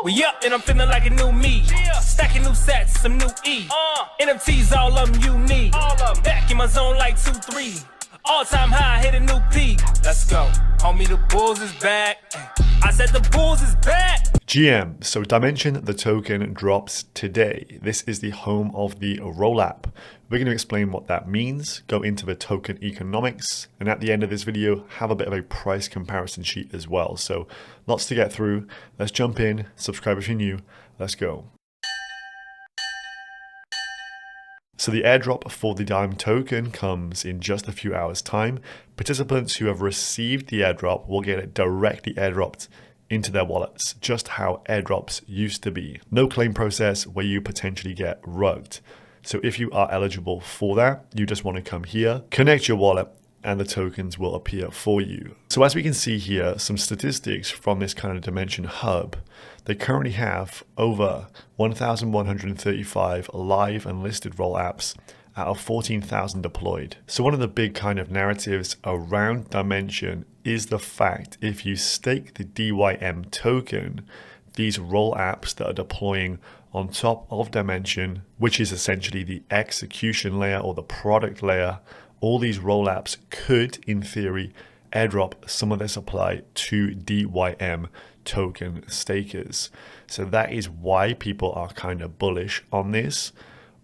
We up and I'm feeling like a new me. Stacking new sets, some new E. NFTs, all of them you need. Back in my zone like 2-3. All time high, hit a new peak. Let's go. Homie, the Bulls is back. I said the Bulls is back. GM, so Dymension, the token drops today. This is the home of the Rollapp. We're going to explain what that means, go into the token economics, and at the end of this video, have a bit of a price comparison sheet as well. So lots to get through. Let's jump in, subscribe if you're new. Let's go. So the airdrop for the DYM token comes in just a few hours time. Participants who have received the airdrop will get it directly airdropped into their wallets, just how airdrops used to be. No claim process where you potentially get rugged. So if you are eligible for that, you just want to come here, connect your wallet, and the tokens will appear for you. So as we can see here, some statistics from this kind of Dymension hub, they currently have over 1,135 live and listed RollApps out of 14,000 deployed. So one of the big kind of narratives around Dymension is the fact if you stake the DYM token, these RollApps that are deploying on top of Dymension, which is essentially the execution layer or the product layer, all these RollApps could, in theory, airdrop some of their supply to DYM token stakers. So that is why people are kind of bullish on this.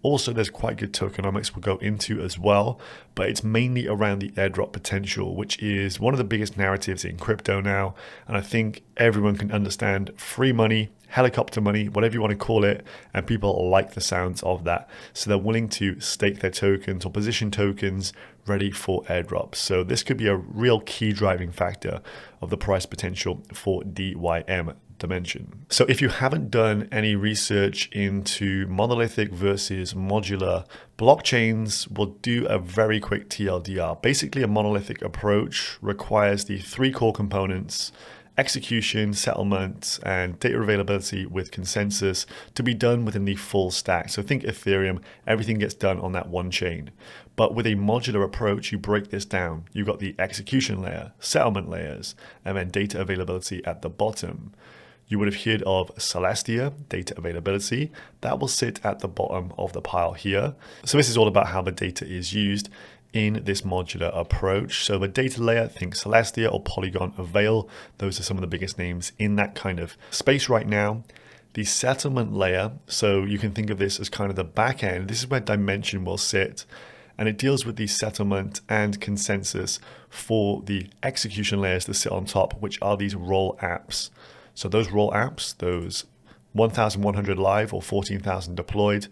Also, there's quite good tokenomics we'll go into as well, but it's mainly around the airdrop potential, which is one of the biggest narratives in crypto now. And I think everyone can understand free money, helicopter money, whatever you want to call it, and people like the sounds of that. So they're willing to stake their tokens or position tokens ready for airdrops. So this could be a real key driving factor of the price potential for DYM Dymension. So if you haven't done any research into monolithic versus modular blockchains, we'll do a very quick TLDR. Basically, a monolithic approach requires the three core components: execution, settlement, and data availability with consensus to be done within the full stack. So think Ethereum, everything gets done on that one chain. But with a modular approach, you break this down. You've got the execution layer, settlement layers, and then data availability at the bottom. You would have heard of Celestia, data availability. That will sit at the bottom of the pile here. So this is all about how the data is used in this modular approach. So the data layer, think Celestia or Polygon Avail. Those are some of the biggest names in that kind of space right now. The settlement layer, so you can think of this as kind of the back end. This is where Dymension will sit. And it deals with the settlement and consensus for the execution layers that sit on top, which are these RollApps. So those RollApps, those 1,100 live or 14,000 deployed,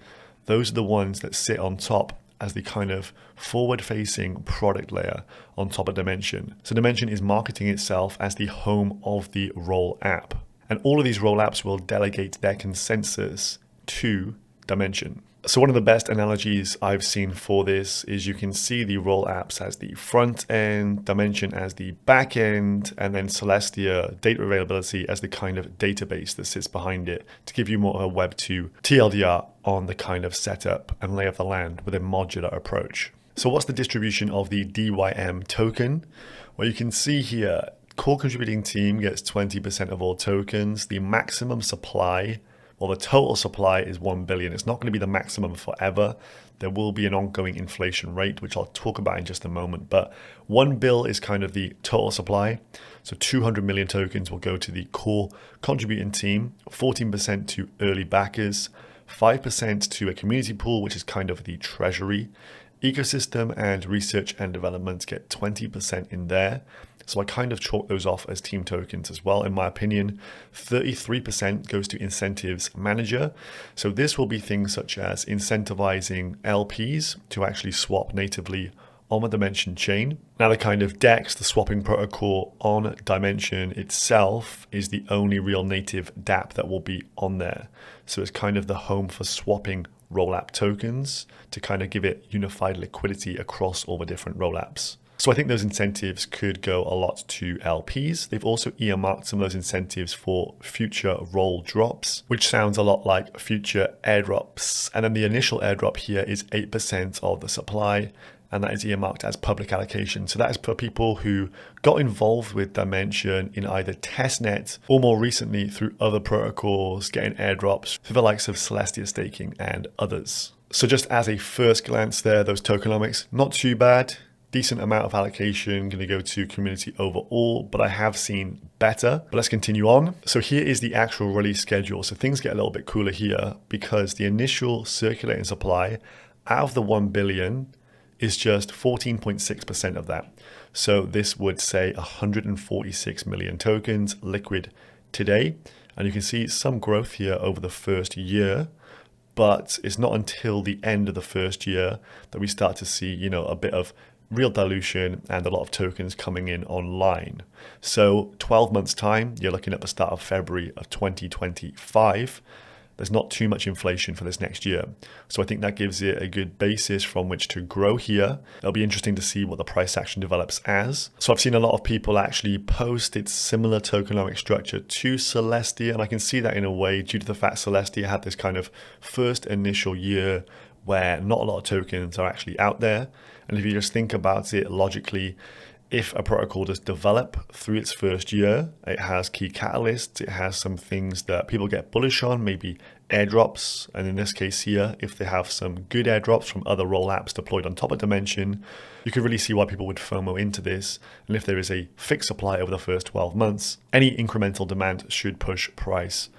those are the ones that sit on top as the kind of forward-facing product layer on top of Dymension. So Dymension is marketing itself as the home of the RollApp. And all of these RollApps will delegate their consensus to Dymension. So one of the best analogies I've seen for this is you can see the RollApps as the front end, Dymension as the back end, and then Celestia data availability as the kind of database that sits behind it to give you more of a Web 2 TLDR on the kind of setup and lay of the land with a modular approach. So what's the distribution of the DYM token? Well, you can see here, core contributing team gets 20% of all tokens. The maximum supply, well, the total supply is 1 billion. It's not going to be the maximum forever. There will be an ongoing inflation rate, which I'll talk about in just a moment. But 1 bill is kind of the total supply. So 200 million tokens will go to the core contributing team, 14% to early backers, 5% to a community pool, which is kind of the treasury. Ecosystem and research and development get 20% in there. So I kind of chalk those off as team tokens as well, in my opinion. 33% goes to incentives manager. So this will be things such as incentivizing LPs to actually swap natively on the Dymension chain. Now the kind of DEX, the swapping protocol on Dymension itself, is the only real native dApp that will be on there. So it's kind of the home for swapping Rollapp tokens to kind of give it unified liquidity across all the different RollApps. So I think those incentives could go a lot to LPs. They've also earmarked some of those incentives for future roll drops, which sounds a lot like future airdrops. And then the initial airdrop here is 8% of the supply. and that is earmarked as public allocation. So that is for people who got involved with Dymension in either testnet or more recently through other protocols, getting airdrops through the likes of Celestia staking and others. So just as a first glance there, those tokenomics, not too bad. Decent amount of allocation going to go to community overall, but I have seen better. But let's continue on. So here is the actual release schedule. So things get a little bit cooler here because the initial circulating supply out of the 1 billion is just 14.6% of that. So this would say 146 million tokens liquid today. And you can see some growth here over the first year, but it's not until the end of the first year that we start to see, you know, a bit of real dilution and a lot of tokens coming in online. So 12 months time, you're looking at the start of February of 2025. There's not too much inflation for this next year. So I think that gives it a good basis from which to grow here. It'll be interesting to see what the price action develops as. So I've seen a lot of people actually post its similar tokenomic structure to Celestia, and I can see that in a way due to the fact Celestia had this kind of first initial year where not a lot of tokens are actually out there. And if you just think about it logically, if a protocol does develop through its first year, it has key catalysts, it has some things that people get bullish on, maybe airdrops. And in this case here, if they have some good airdrops from other RollApps deployed on top of Dymension, you can really see why people would FOMO into this. And if there is a fixed supply over the first 12 months, any incremental demand should push price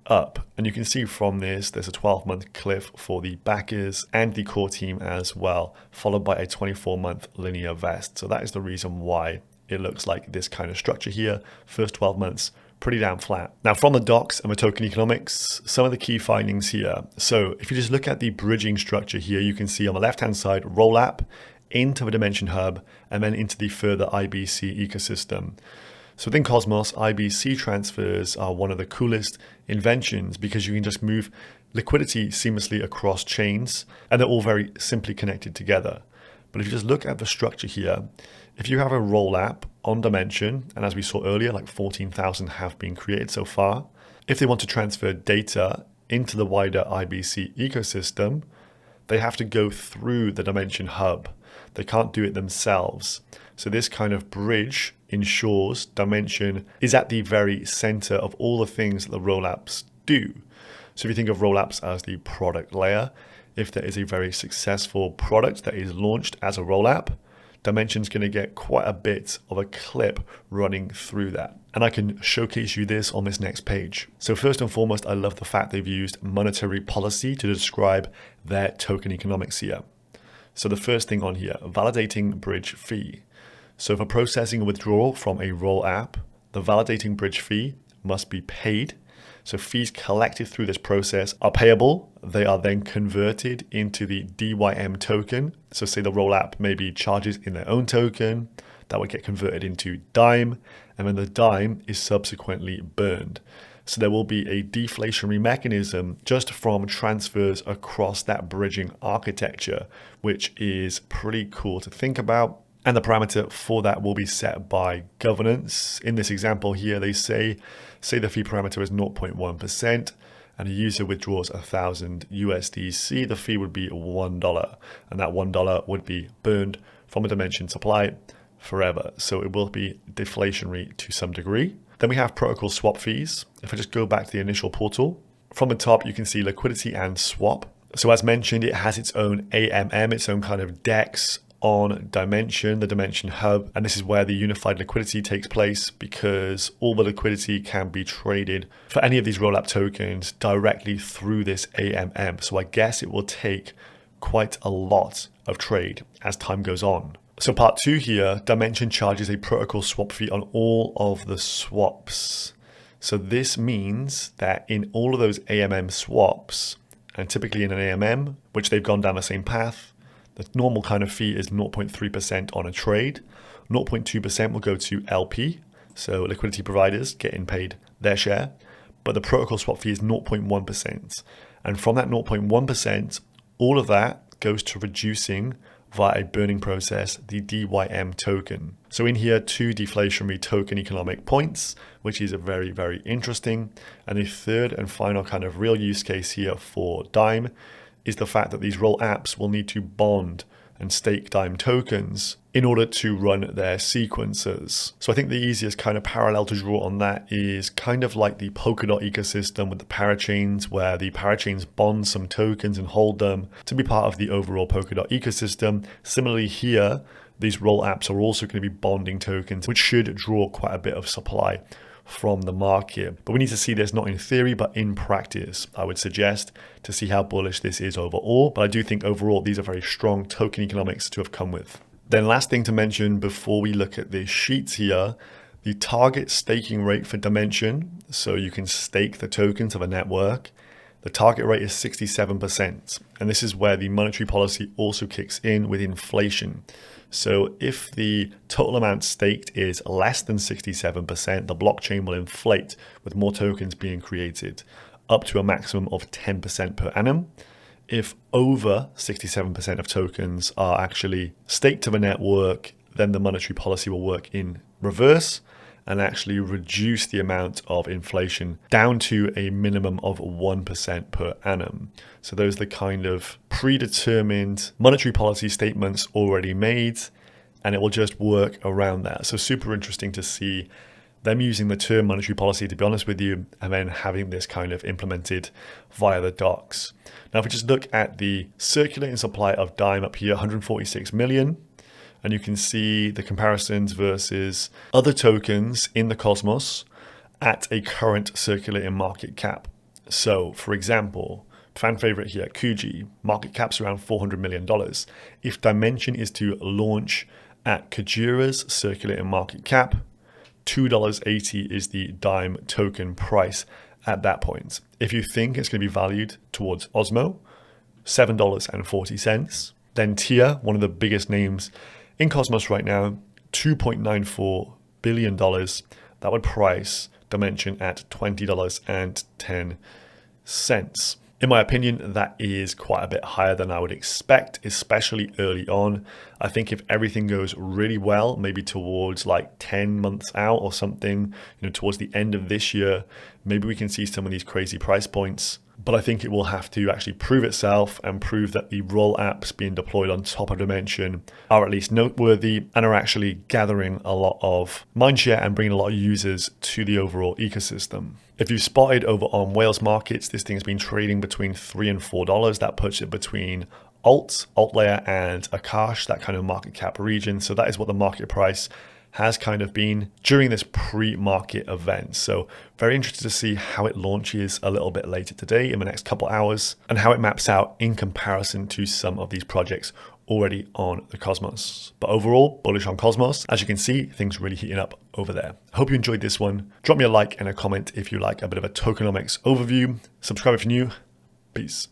up. And you can see from this, there's a 12-month cliff for the backers and the core team as well, followed by a 24-month linear vest. So that is the reason why it looks like this kind of structure here. First 12 months, pretty damn flat. Now from the docs and the token economics, some of the key findings here. So if you just look at the bridging structure here, you can see on the left-hand side, Rollapp into the Dymension hub and then into the further IBC ecosystem. So within Cosmos, IBC transfers are one of the coolest inventions because you can just move liquidity seamlessly across chains and they're all very simply connected together. But if you just look at the structure here, if you have a Rollapp on Dymension, and as we saw earlier, like 14,000 have been created so far, if they want to transfer data into the wider IBC ecosystem, they have to go through the Dymension hub. They can't do it themselves. So this kind of bridge ensures Dymension is at the very center of all the things that the RollApps do. So if you think of RollApps as the product layer, if there is a very successful product that is launched as a RollApp, Dymension's going to get quite a bit of a clip running through that. And I can showcase you this on this next page. So first and foremost, I love the fact they've used monetary policy to describe their token economics here. So the first thing on here, validating bridge fee. So for processing a withdrawal from a RollApp, the validating bridge fee must be paid. So fees collected through this process are payable. They are then converted into the DYM token. So say the RollApp maybe charges in their own token, that would get converted into DYM, and then the DYM is subsequently burned. So there will be a deflationary mechanism just from transfers across that bridging architecture, which is pretty cool to think about. And the parameter for that will be set by governance. In this example here, they say the fee parameter is 0.1% and a user withdraws 1,000 USDC, the fee would be $1. And that $1 would be burned from a Dymension supply forever. So it will be deflationary to some degree. Then we have protocol swap fees. If I just go back to the initial portal, from the top, you can see liquidity and swap. So as mentioned, it has its own AMM, its own kind of DEX on Dymension, the Dymension hub. And this is where the unified liquidity takes place because all the liquidity can be traded for any of these Rollapp tokens directly through this AMM. So I guess it will take quite a lot of trade as time goes on. So part 2 here, Dymension charges a protocol swap fee on all of the swaps. So this means that in all of those AMM swaps, and typically in an AMM, which they've gone down the same path, the normal kind of fee is 0.3% on a trade. 0.2% will go to LP, so liquidity providers getting paid their share, but the protocol swap fee is 0.1%. And from that 0.1%, all of that goes to reducing via a burning process, the DYM token. So in here, 2 deflationary token economic points, which is very, very interesting. And the third and final kind of real use case here for DYM is the fact that these RollApps will need to bond and stake DYM tokens in order to run their sequencers. So I think the easiest kind of parallel to draw on that is kind of like the Polkadot ecosystem with the parachains, where the parachains bond some tokens and hold them to be part of the overall Polkadot ecosystem. Similarly here, these RollApps are also going to be bonding tokens, which should draw quite a bit of supply from the market. But we need to see this not in theory, but in practice, I would suggest, to see how bullish this is overall. But I do think overall, these are very strong token economics to have come with. Then last thing to mention before we look at the sheets here, the target staking rate for Dymension. So you can stake the tokens of a network. The target rate is 67%. And this is where the monetary policy also kicks in with inflation. So if the total amount staked is less than 67%, the blockchain will inflate with more tokens being created, up to a maximum of 10% per annum. If over 67% of tokens are actually staked to the network, then the monetary policy will work in reverse and actually reduce the amount of inflation down to a minimum of 1% per annum. So those are the kind of predetermined monetary policy statements already made, and it will just work around that. So super interesting to see them using the term monetary policy, to be honest with you, and then having this kind of implemented via the docs. Now, if we just look at the circulating supply of DYM up here, 146 million, and you can see the comparisons versus other tokens in the Cosmos at a current circulating market cap. So, for example, fan favorite here, Kuji, market cap's around $400 million. If Dymension is to launch at Kujira's circulating market cap, $2.80 is the DYM token price at that point. If you think it's going to be valued towards Osmo, $7.40. Then Tia, one of the biggest names in Cosmos right now, $2.94 billion. That would price Dymension at $20.10. In my opinion, that is quite a bit higher than I would expect, especially early on. I think if everything goes really well, maybe towards like 10 months out or something, towards the end of this year, maybe we can see some of these crazy price points. But I think it will have to actually prove itself and prove that the RollApps being deployed on top of Dymension are at least noteworthy and are actually gathering a lot of mindshare and bringing a lot of users to the overall ecosystem. If you've spotted over on Whales Markets, this thing's been trading between $3 and $4. That puts it between Altlayer and Akash, that kind of market cap region. So that is what the market price has kind of been during this pre-market event. So very interested to see how it launches a little bit later today in the next couple hours and how it maps out in comparison to some of these projects already on the Cosmos. But overall, bullish on Cosmos. As you can see, things really heating up over there. I hope you enjoyed this one. Drop me a like and a comment if you like a bit of a tokenomics overview. Subscribe if you're new. Peace.